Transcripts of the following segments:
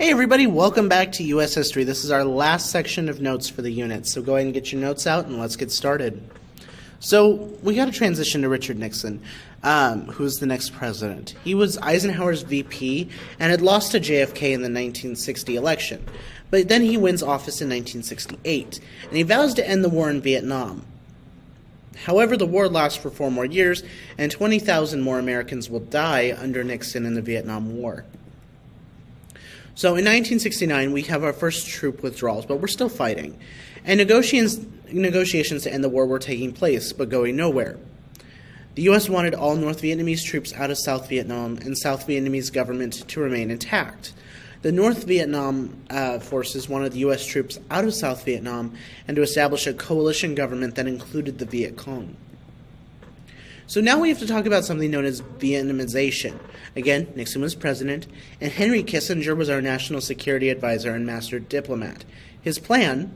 Hey everybody, welcome back to U.S. History. This is our last section of notes for the unit, so go ahead and get your notes out and let's get started. So we got to transition to Richard Nixon, who's the next president. He was Eisenhower's VP and had lost to JFK in the 1960 election, but then he wins office in 1968, and he vows to end the war in Vietnam. However, the war lasts for 4 more years, and 20,000 more Americans will die under Nixon in the Vietnam War. So in 1969, we have our first troop withdrawals, but we're still fighting. And negotiations to end the war were taking place, but going nowhere. The U.S. wanted all North Vietnamese troops out of South Vietnam and South Vietnamese government to remain intact. The North Vietnam forces wanted the U.S. troops out of South Vietnam and to establish a coalition government that included the Viet Cong. So now we have to talk about something known as Viennemization. Again, Nixon was president, and Henry Kissinger was our national security advisor and master diplomat. His plan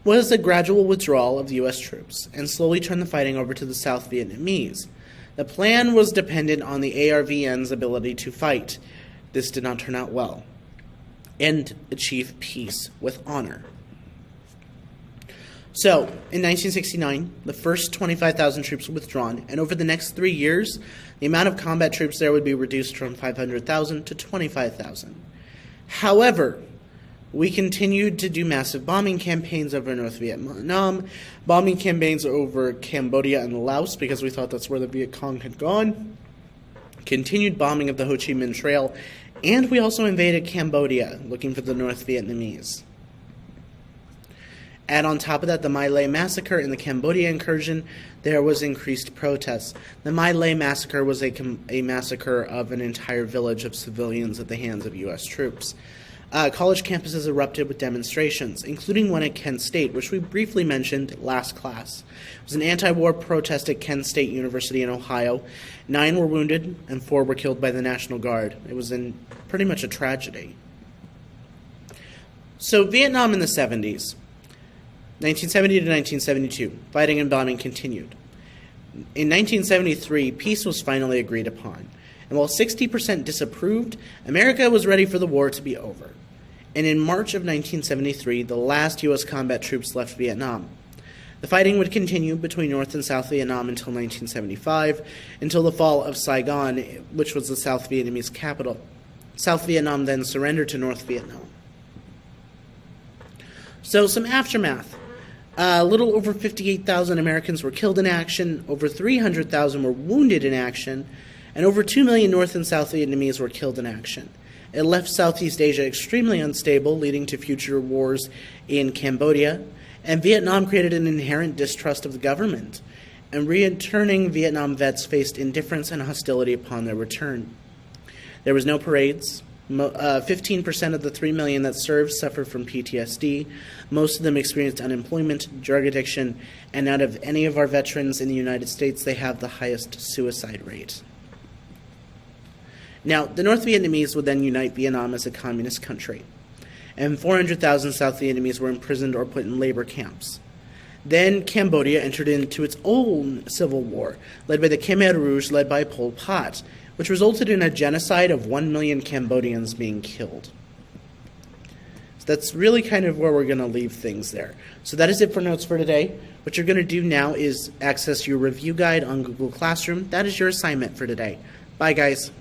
was the gradual withdrawal of the U.S. troops and slowly turn the fighting over to the South Vietnamese. The plan was dependent on the ARVN's ability to fight. This did not turn out well, and achieve peace with honor. So, in 1969, the first 25,000 troops were withdrawn, and over the next 3 years, the amount of combat troops there would be reduced from 500,000 to 25,000. However, we continued to do massive bombing campaigns over North Vietnam, bombing campaigns over Cambodia and Laos, because we thought that's where the Viet Cong had gone, continued bombing of the Ho Chi Minh Trail, and we also invaded Cambodia, looking for the North Vietnamese. Add on top of that the My Lai massacre and the Cambodia incursion, there was increased protests. The My Lai massacre was a massacre of an entire village of civilians at the hands of U.S. troops. College campuses erupted with demonstrations, including one at Kent State, which we briefly mentioned last class. It was an anti-war protest at Kent State University in Ohio. 9 were wounded and 4 were killed by the National Guard. It was pretty much a tragedy. So Vietnam in the 70s. 1970 to 1972, fighting and bombing continued. In 1973, peace was finally agreed upon, and while 60% disapproved, America was ready for the war to be over. And in March of 1973, the last U.S. combat troops left Vietnam. The fighting would continue between North and South Vietnam until 1975, until the fall of Saigon, which was the South Vietnamese capital. South Vietnam then surrendered to North Vietnam. So some aftermath. A little over 58,000 Americans were killed in action, over 300,000 were wounded in action, and over 2 million North and South Vietnamese were killed in action. It left Southeast Asia extremely unstable, leading to future wars in Cambodia, and Vietnam created an inherent distrust of the government, and returning Vietnam vets faced indifference and hostility upon their return. There was no parades. 15% of the 3 million that served suffered from PTSD. Most of them experienced unemployment, drug addiction, and out of any of our veterans in the United States, they have the highest suicide rate. Now, the North Vietnamese would then unite Vietnam as a communist country, and 400,000 South Vietnamese were imprisoned or put in labor camps. Then Cambodia entered into its own civil war, led by the Khmer Rouge, led by Pol Pot, which resulted in a genocide of 1 million Cambodians being killed. So that's really kind of where we're going to leave things there. So that is it for notes for today. What you're going to do now is access your review guide on Google Classroom. That is your assignment for today. Bye, guys.